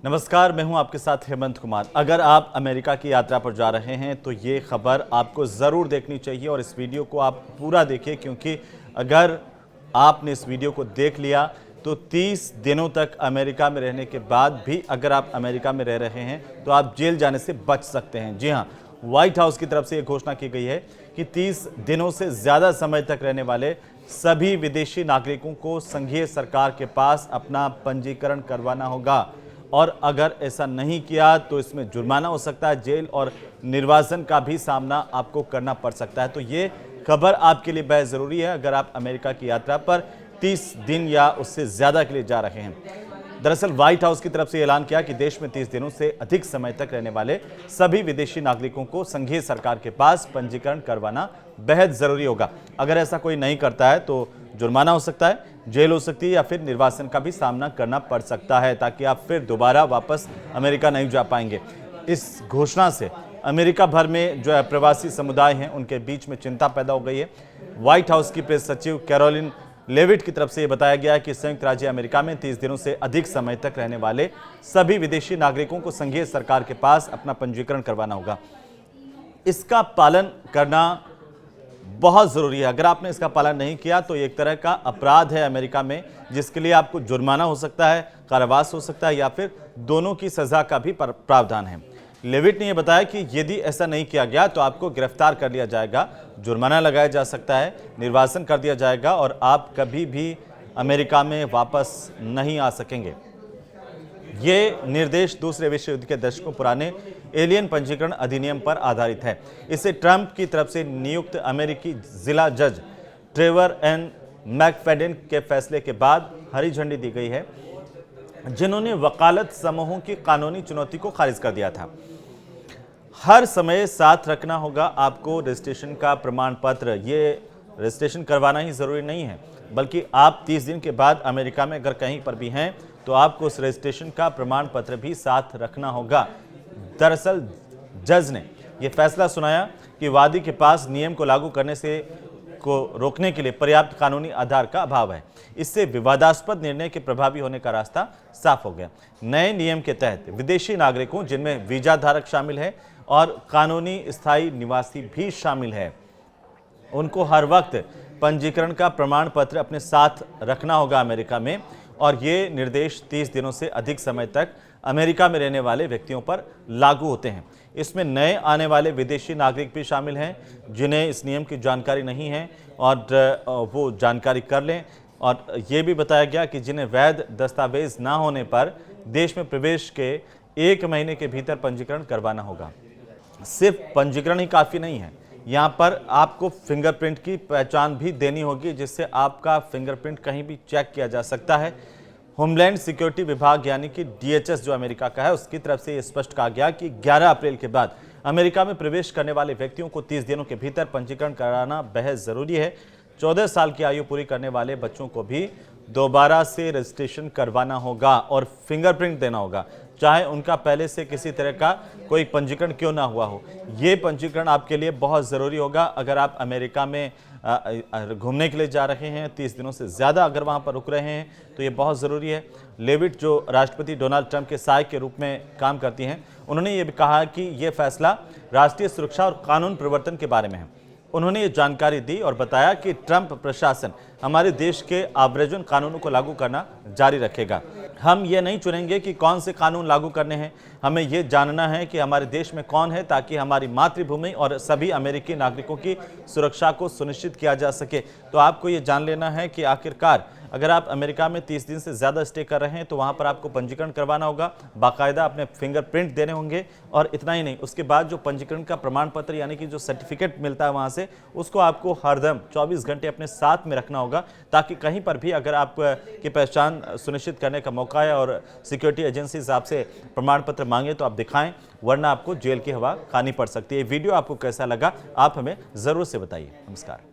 नमस्कार, मैं हूं आपके साथ हेमंत कुमार। अगर आप अमेरिका की यात्रा पर जा रहे हैं तो ये खबर आपको ज़रूर देखनी चाहिए और इस वीडियो को आप पूरा देखिए, क्योंकि अगर आपने इस वीडियो को देख लिया तो 30 दिनों तक अमेरिका में रहने के बाद भी अगर आप अमेरिका में रह रहे हैं तो आप जेल जाने से बच सकते हैं। जी हाँ, व्हाइट हाउस की तरफ से ये घोषणा की गई है कि 30 दिनों से ज़्यादा समय तक रहने वाले सभी विदेशी नागरिकों को संघीय सरकार के पास अपना पंजीकरण करवाना होगा और अगर ऐसा नहीं किया तो इसमें जुर्माना हो सकता है, जेल और निर्वासन का भी सामना आपको करना पड़ सकता है। तो ये खबर आपके लिए बेहद ज़रूरी है अगर आप अमेरिका की यात्रा पर 30 दिन या उससे ज़्यादा के लिए जा रहे हैं। दरअसल व्हाइट हाउस की तरफ से ऐलान किया कि देश में 30 दिनों से अधिक समय तक रहने वाले सभी विदेशी नागरिकों को संघीय सरकार के पास पंजीकरण करवाना बेहद ज़रूरी होगा। अगर ऐसा कोई नहीं करता है तो जुर्माना हो सकता है, जेल हो सकती है या फिर निर्वासन का भी सामना करना पड़ सकता है, ताकि आप फिर दोबारा वापस अमेरिका नहीं जा पाएंगे। इस घोषणा से अमेरिका भर में जो प्रवासी समुदाय हैं उनके बीच में चिंता पैदा हो गई है। व्हाइट हाउस की प्रेस सचिव कैरोलिन लेविट की तरफ से बताया गया है कि संयुक्त राज्य अमेरिका में 30 दिनों से अधिक समय तक रहने वाले सभी विदेशी नागरिकों को संघीय सरकार के पास अपना पंजीकरण करवाना होगा। इसका पालन करना बहुत ज़रूरी है। अगर आपने इसका पालन नहीं किया तो एक तरह का अपराध है अमेरिका में, जिसके लिए आपको जुर्माना हो सकता है, कारावास हो सकता है या फिर दोनों की सज़ा का भी प्रावधान है। लेविट ने यह बताया कि यदि ऐसा नहीं किया गया तो आपको गिरफ्तार कर लिया जाएगा, जुर्माना लगाया जा सकता है, निर्वासन कर दिया जाएगा और आप कभी भी अमेरिका में वापस नहीं आ सकेंगे। ये निर्देश दूसरे विश्व युद्ध के दशकों पुराने एलियन पंजीकरण अधिनियम पर आधारित है। इसे ट्रंप की तरफ से नियुक्त अमेरिकी जिला जज ट्रेवर एन मैकफेडन के फैसले के बाद हरी झंडी दी गई है, जिन्होंने वकालत समूहों की कानूनी चुनौती को खारिज कर दिया था। हर समय साथ रखना होगा आपको रजिस्ट्रेशन का प्रमाण पत्र। ये रजिस्ट्रेशन करवाना ही जरूरी नहीं है, बल्कि आप 30 दिन के बाद अमेरिका में अगर कहीं पर भी हैं तो आपको उस रजिस्ट्रेशन का प्रमाण पत्र भी साथ रखना होगा। दरअसल जज ने यह फैसला सुनाया कि वादी के पास नियम को लागू करने से को रोकने के लिए पर्याप्त कानूनी आधार का अभाव है। इससे विवादास्पद निर्णय के प्रभावी होने का रास्ता साफ हो गया। नए नियम के तहत विदेशी नागरिकों, जिनमें वीजा धारक शामिल है और कानूनी स्थायी निवासी भी शामिल है, उनको हर वक्त पंजीकरण का प्रमाण पत्र अपने साथ रखना होगा अमेरिका में। और ये निर्देश 30 दिनों से अधिक समय तक अमेरिका में रहने वाले व्यक्तियों पर लागू होते हैं। इसमें नए आने वाले विदेशी नागरिक भी शामिल हैं, जिन्हें इस नियम की जानकारी नहीं है और वो जानकारी कर लें। और ये भी बताया गया कि जिन्हें वैध दस्तावेज ना होने पर देश में प्रवेश के 1 महीने के भीतर पंजीकरण करवाना होगा। सिर्फ पंजीकरण ही काफ़ी नहीं है, यहाँ पर आपको फिंगरप्रिंट की पहचान भी देनी होगी, जिससे आपका फिंगरप्रिंट कहीं भी चेक किया जा सकता है। होमलैंड सिक्योरिटी विभाग यानी कि DHS जो अमेरिका का है, उसकी तरफ से ये स्पष्ट कहा गया कि 11 अप्रैल के बाद अमेरिका में प्रवेश करने वाले व्यक्तियों को 30 दिनों के भीतर पंजीकरण कराना बेहद ज़रूरी है। 14 साल की आयु पूरी करने वाले बच्चों को भी दोबारा से रजिस्ट्रेशन करवाना होगा और फिंगरप्रिंट देना होगा, चाहे उनका पहले से किसी तरह का कोई पंजीकरण क्यों ना हुआ हो। ये पंजीकरण आपके लिए बहुत ज़रूरी होगा अगर आप अमेरिका में घूमने के लिए जा रहे हैं, 30 दिनों से ज़्यादा अगर वहाँ पर रुक रहे हैं तो ये बहुत ज़रूरी है। लेविट जो राष्ट्रपति डोनाल्ड ट्रंप के सहायक के रूप में काम करती हैं, उन्होंने ये भी कहा कि ये फैसला राष्ट्रीय सुरक्षा और कानून प्रवर्तन के बारे में है। उन्होंने ये जानकारी दी और बताया कि ट्रंप प्रशासन हमारे देश के आव्रजन कानूनों को लागू करना जारी रखेगा। हम ये नहीं चुनेंगे कि कौन से कानून लागू करने हैं, हमें ये जानना है कि हमारे देश में कौन है, ताकि हमारी मातृभूमि और सभी अमेरिकी नागरिकों की सुरक्षा को सुनिश्चित किया जा सके। तो आपको ये जान लेना है कि आखिरकार अगर आप अमेरिका में 30 दिन से ज़्यादा स्टे कर रहे हैं तो वहाँ पर आपको पंजीकरण करवाना होगा, बाकायदा अपने फिंगरप्रिंट देने होंगे। और इतना ही नहीं, उसके बाद जो पंजीकरण का प्रमाण पत्र यानी कि जो सर्टिफिकेट मिलता है वहाँ से, उसको आपको हरदम 24 घंटे अपने साथ में रखना होगा, ताकि कहीं पर भी अगर आप की पहचान सुनिश्चित करने का मौका है और सिक्योरिटी एजेंसीज आपसे प्रमाण पत्र मांगे तो आप दिखाएं, वरना आपको जेल की हवा खानी पड़ सकती है। वीडियो आपको कैसा लगा आप हमें ज़रूर से बताइए। नमस्कार।